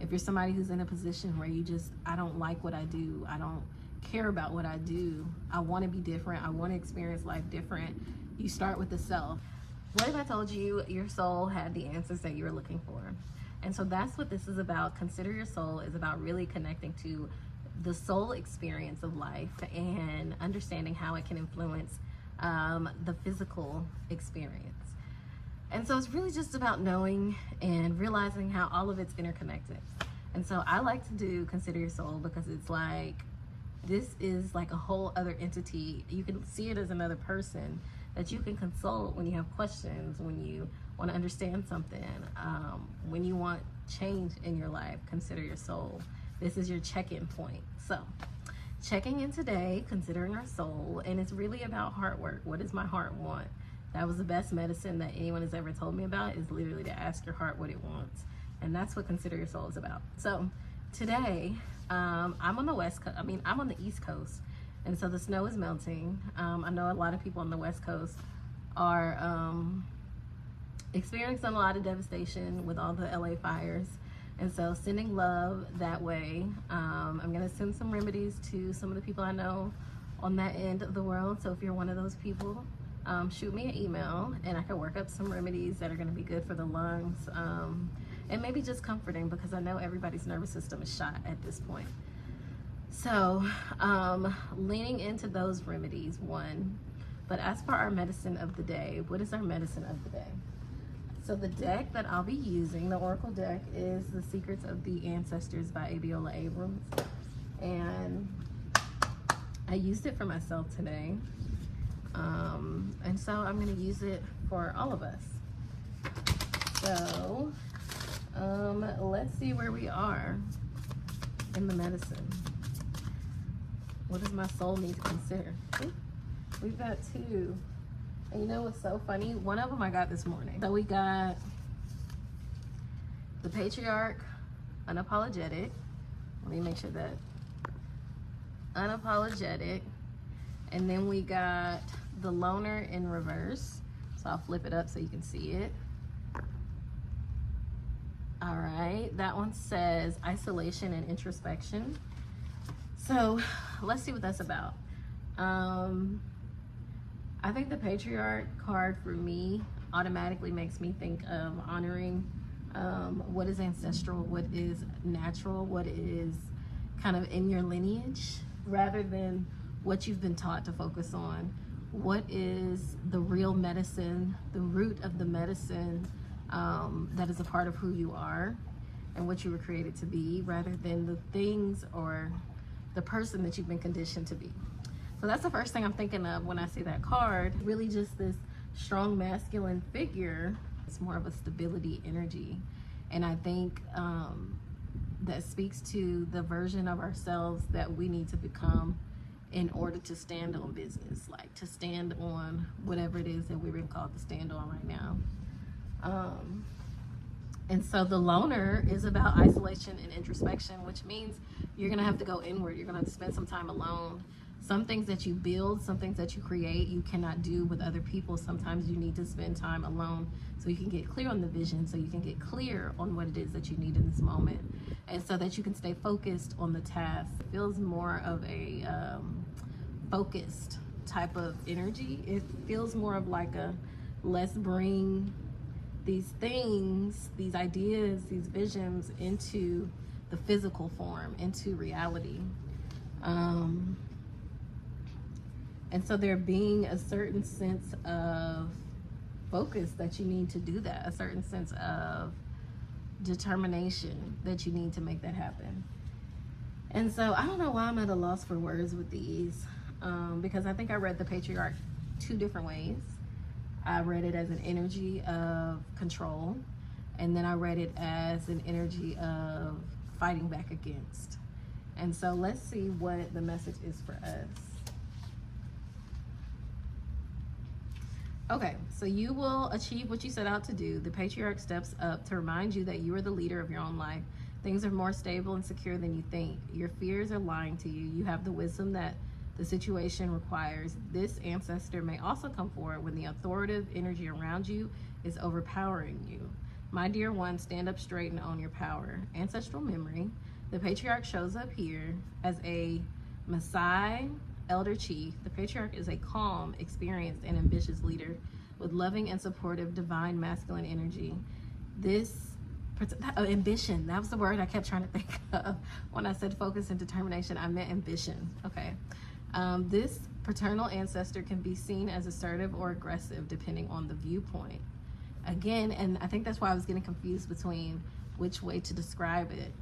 If you're somebody who's in a position where you just, I don't like what I do, I don't care about what I do, I want to be different, I want to experience life different, you start with the self. What if I told you your soul had the answers that you were looking for? And so that's what this is about. Consider Your Soul is about really connecting to the soul experience of life and understanding how it can influence the physical experience. And so it's really just about knowing and realizing how all of it's interconnected. And so I like to do Consider Your Soul because it's like, this is like a whole other entity. You can see it as another person that you can consult when you have questions, when you want to understand something, when you want change in your life. Consider Your Soul. This is your check-in point. So checking in today, considering our soul, and it's really about heart work. What does my heart want? That was the best medicine that anyone has ever told me about, is literally to ask your heart what it wants. And that's what Consider Your Soul is about. So today, I'm on the West Coast, I'm on the East Coast. And so the snow is melting. I know a lot of people on the West Coast are experiencing a lot of devastation with all the LA fires. And so sending love that way. I'm gonna send some remedies to some of the people I know on that end of the world. So if you're one of those people, shoot me an email and I can work up some remedies that are gonna be good for the lungs. And maybe just comforting, because I know everybody's nervous system is shot at this point. So leaning into those remedies, one. But as for our medicine of the day, what is our medicine of the day? So the deck that I'll be using, the Oracle deck, is The Secrets of the Ancestors by Abiola Abrams. And I used it for myself today. And so I'm gonna use it for all of us. So let's see where we are in the medicine. What does my soul need to consider? Ooh, we've got two. And you know what's so funny? One of them I got this morning. So we got the Patriarch, Unapologetic. Let me make sure that. Unapologetic. And then we got the Loner in reverse. So I'll flip it up so you can see it. All right, that one says Isolation and Introspection. So let's see what that's about. I think the Patriarch card for me automatically makes me think of honoring what is ancestral, what is natural, what is kind of in your lineage, rather than what you've been taught to focus on. What is the real medicine, the root of the medicine that is a part of who you are and what you were created to be, rather than the things or the person that you've been conditioned to be. So that's the first thing I'm thinking of when I see that card. Really just this strong masculine figure. It's more of a stability energy. And I think that speaks to the version of ourselves that we need to become in order to stand on business, like to stand on whatever it is that we're being called to stand on right now. And so the Loner is about isolation and introspection, which means you're gonna have to go inward. You're gonna have to spend some time alone. Some things that you build, some things that you create, you cannot do with other people. Sometimes you need to spend time alone so you can get clear on the vision, so you can get clear on what it is that you need in this moment, and so that you can stay focused on the task. It feels more of a focused type of energy. It feels more of like a, let's bring these things, these ideas, these visions into the physical form, into reality. And so there being a certain sense of focus that you need to do that, a certain sense of determination that you need to make that happen. And so I don't know why I'm at a loss for words with these, because I think I read the Patriarch two different ways. I read it as an energy of control, and then I read it as an energy of fighting back against. And so let's see what the message is for us. Okay, so you will achieve what you set out to do. The Patriarch steps up to remind you that you are the leader of your own life. Things are more stable and secure than you think. Your fears are lying to you. You have the wisdom that the situation requires. This ancestor may also come forward when the authoritative energy around you is overpowering you. My dear one, stand up straight and own your power. Ancestral memory. The patriarch shows up here as a Maasai elder chief. The patriarch is a calm, experienced, and ambitious leader with loving and supportive divine masculine energy. Ambition, that was the word I kept trying to think of when I said focus and determination. I meant ambition. Okay. This paternal ancestor can be seen as assertive or aggressive depending on the viewpoint. Again, and I think that's why I was getting confused between which way to describe it.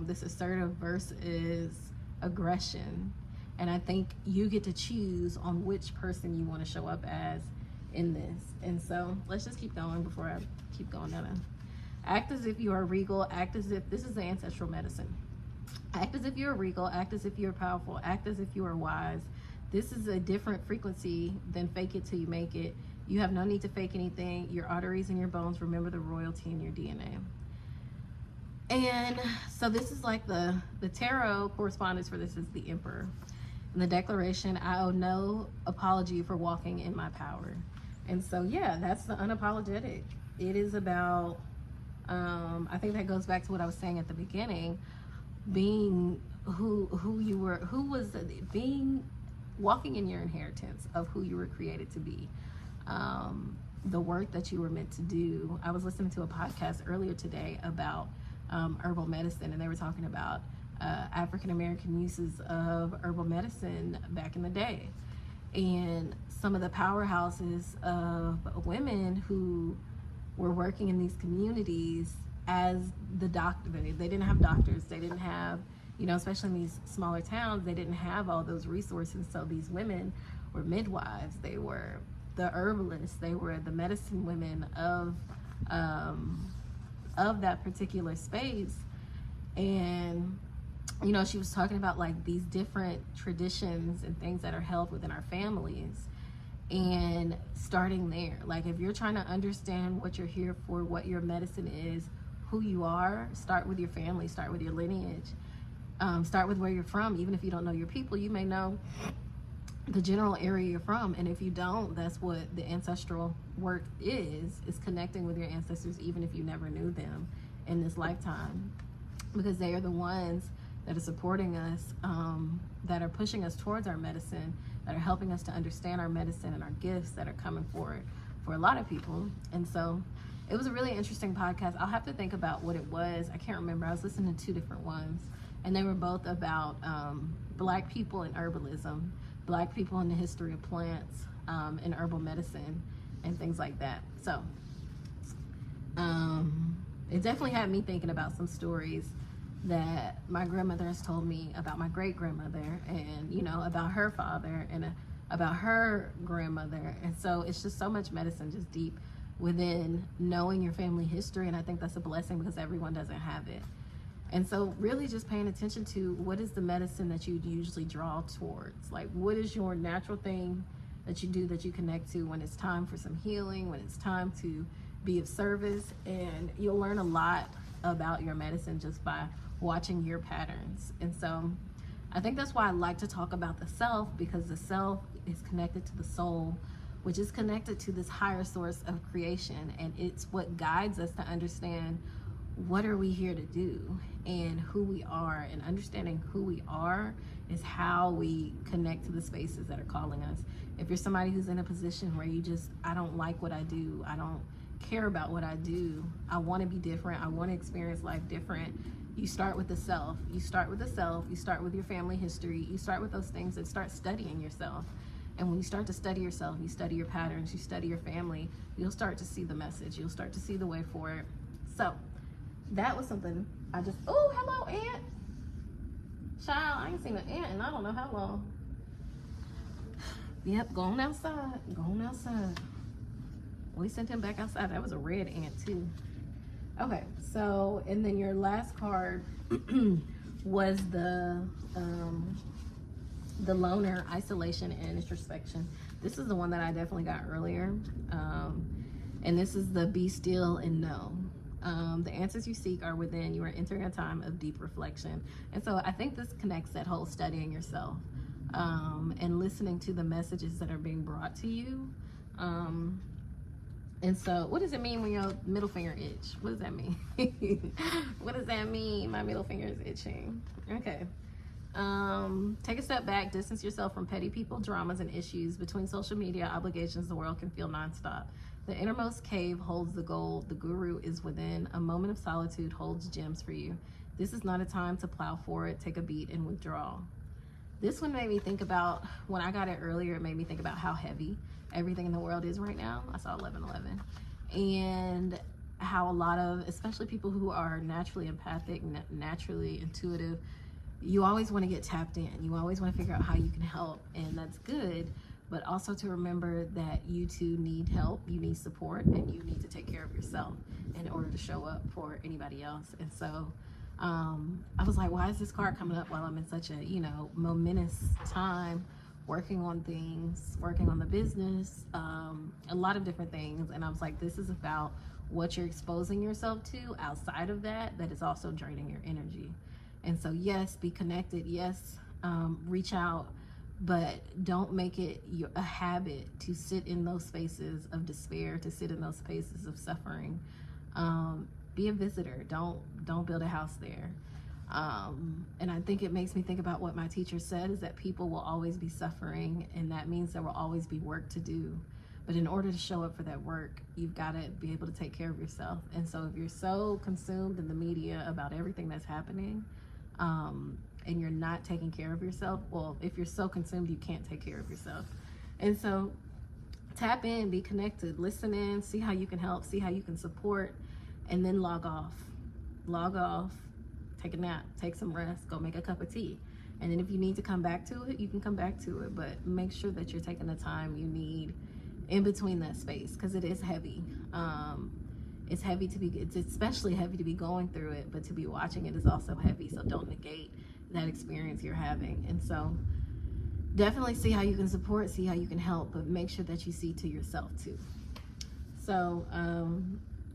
This assertive versus aggression. And I think you get to choose on which person you want to show up as in this. And so let's just keep going before I keep going down. Act as if you are regal. Act as if, this is the ancestral medicine. Act as if you are regal. Act as if you are powerful. Act as if you are wise. This is a different frequency than fake it till you make it. You have no need to fake anything. Your arteries and your bones remember the royalty in your DNA. And so this is like the tarot correspondence for this is the Emperor. In the declaration, I owe no apology for walking in my power. And so, yeah, that's the unapologetic. It is about, I think that goes back to what I was saying at the beginning, being who you were, walking in your inheritance of who you were created to be. The work that you were meant to do. I was listening to a podcast earlier today about herbal medicine, and they were talking about African-American uses of herbal medicine back in the day. And some of the powerhouses of women who were working in these communities as the doctor. They didn't have doctors. They didn't have, especially in these smaller towns, they didn't have all those resources. So these women were midwives. They were the herbalists. They were the medicine women of that particular space. And she was talking about like these different traditions and things that are held within our families, and starting there. Like if you're trying to understand what you're here for, what your medicine is, who you are, start with your family, start with your lineage, start with where you're from. Even if you don't know your people, you may know the general area you're from. And if you don't, that's what the ancestral work is connecting with your ancestors, even if you never knew them in this lifetime, because they are the ones that are supporting us, that are pushing us towards our medicine, that are helping us to understand our medicine and our gifts that are coming forward for a lot of people. And so it was a really interesting podcast. I'll have to think about what it was. I can't remember. I was listening to two different ones, and they were both about Black people and herbalism, Black people in the history of plants and herbal medicine and things like that. So it definitely had me thinking about some stories that my grandmother has told me about my great grandmother, and about her father, and about her grandmother. And so it's just so much medicine just deep within knowing your family history, and I think that's a blessing because everyone doesn't have it. And so really just paying attention to what is the medicine that you usually draw towards. Like what is your natural thing that you do, that you connect to when it's time for some healing, when it's time to be of service. And you'll learn a lot about your medicine just by watching your patterns. And so I think that's why I like to talk about the self, because the self is connected to the soul, which is connected to this higher source of creation. And it's what guides us to understand what are we here to do and who we are. And understanding who we are is how we connect to the spaces that are calling us. If you're somebody who's in a position where I don't like what I do, I don't care about what I do, I want to be different, I want to experience life different, you start with the self. You start with the self. You start with your family history. You start with those things and start studying yourself. And when you start to study yourself, you study your patterns, you study your family, you'll start to see the message. You'll start to see the way forward. So that was something oh, hello, Aunt. Child, I ain't seen an ant in I don't know how long. Yep, going outside. We sent him back outside. That was a red ant too. Okay, so, and then your last card was the loner, isolation, and introspection. This is the one that I definitely got earlier. And this is the be still and know. The answers you seek are within. You are entering a time of deep reflection. And so I think this connects that whole studying yourself and listening to the messages that are being brought to you. And so, what does it mean when your middle finger itch? What does that mean? What does that mean? My middle finger is itching. Okay. Take a step back, distance yourself from petty people, dramas, and issues. Between social media obligations, the world can feel nonstop. The innermost cave holds the gold. The guru is within. A moment of solitude holds gems for you. This is not a time to plow forward. Take a beat and withdraw. This one made me think about, when I got it earlier, it made me think about how heavy everything in the world is right now. I saw 11:11. And how a lot of, especially people who are naturally empathic, naturally intuitive, you always want to get tapped in. You always want to figure out how you can help, and that's good. But also to remember that you too need help, you need support, and you need to take care of yourself in order to show up for anybody else. And so I was like, why is this card coming up while I'm in such a, momentous time working on things, working on the business, a lot of different things. And I was like, this is about what you're exposing yourself to outside of that is also draining your energy. And so yes, be connected. Yes, reach out, but don't make it a habit to sit in those spaces of despair, to sit in those spaces of suffering. Be a visitor. Don't build a house there. And I think it makes me think about what my teacher said, is that people will always be suffering, and that means there will always be work to do. But in order to show up for that work, you've got to be able to take care of yourself. And so if you're so consumed in the media about everything that's happening, and you're not taking care of yourself, well, if you're so consumed, you can't take care of yourself. And so tap in, be connected, listen in, see how you can help, see how you can support, and then log off, take a nap, take some rest, go make a cup of tea. And then if you need to come back to it, you can come back to it, but make sure that you're taking the time you need in between that space, because it is heavy. It's heavy to be, it's especially heavy to be going through it, but to be watching it is also heavy. So don't negate that experience you're having. And so definitely see how you can support, see how you can help, but make sure that you see to yourself too. So,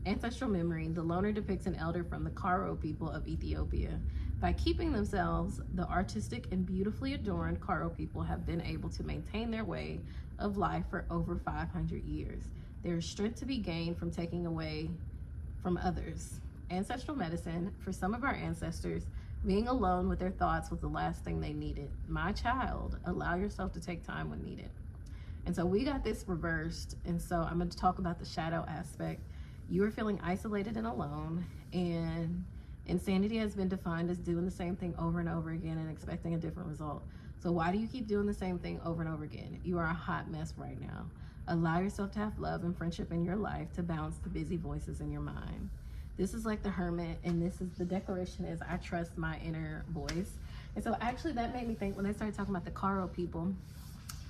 ancestral memory, the loner depicts an elder from the Karo people of Ethiopia. By keeping themselves, the artistic and beautifully adorned Karo people have been able to maintain their way of life for over 500 years. There is strength to be gained from taking away from others. Ancestral medicine, for some of our ancestors, being alone with their thoughts was the last thing they needed. My child, allow yourself to take time when needed. And so we got this reversed. And so I'm going to talk about the shadow aspect. You are feeling isolated and alone, and insanity has been defined as doing the same thing over and over again and expecting a different result. So why do you keep doing the same thing over and over again? You are a hot mess right now. Allow yourself to have love and friendship in your life to balance the busy voices in your mind. This is like the Hermit, and this is the declaration is, I trust my inner voice. And so actually that made me think, when I started talking about the Karo people,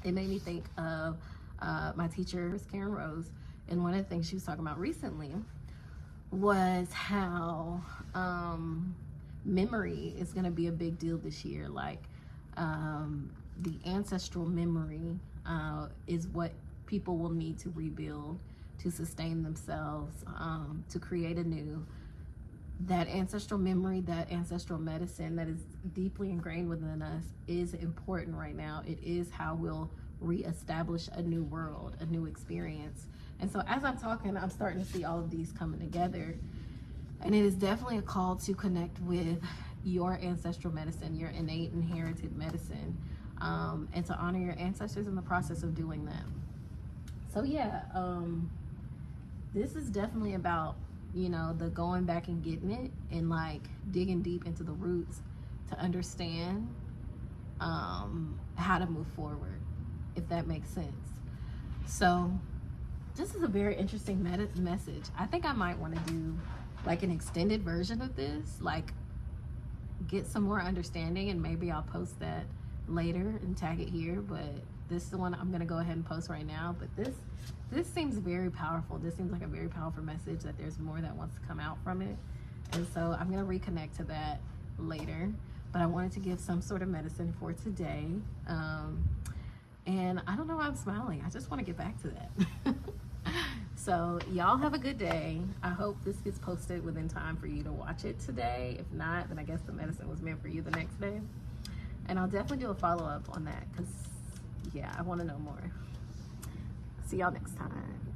it made me think of my teacher, Karen Rose. And one of the things she was talking about recently was how memory is going to be a big deal this year. Like the ancestral memory is what people will need to rebuild, to sustain themselves, to create anew. That ancestral memory, that ancestral medicine that is deeply ingrained within us is important right now. It is how we'll reestablish a new world, a new experience. And so as I'm talking, I'm starting to see all of these coming together. And it is definitely a call to connect with your ancestral medicine, your innate inherited medicine, and to honor your ancestors in the process of doing that. So yeah, this is definitely about, the going back and getting it, and like digging deep into the roots to understand how to move forward, if that makes sense. So this is a very interesting message. I think I might want to do like an extended version of this, like get some more understanding, and maybe I'll post that later and tag it here. But this is the one I'm going to go ahead and post right now. But this seems very powerful. This seems like a very powerful message, that there's more that wants to come out from it. And so I'm going to reconnect to that later. But I wanted to give some sort of medicine for today. And I don't know why I'm smiling. I just want to get back to that. So y'all have a good day. I hope this gets posted within time for you to watch it today. If not, then I guess the medicine was meant for you the next day. And I'll definitely do a follow-up on that, because yeah, I want to know more. See y'all next time.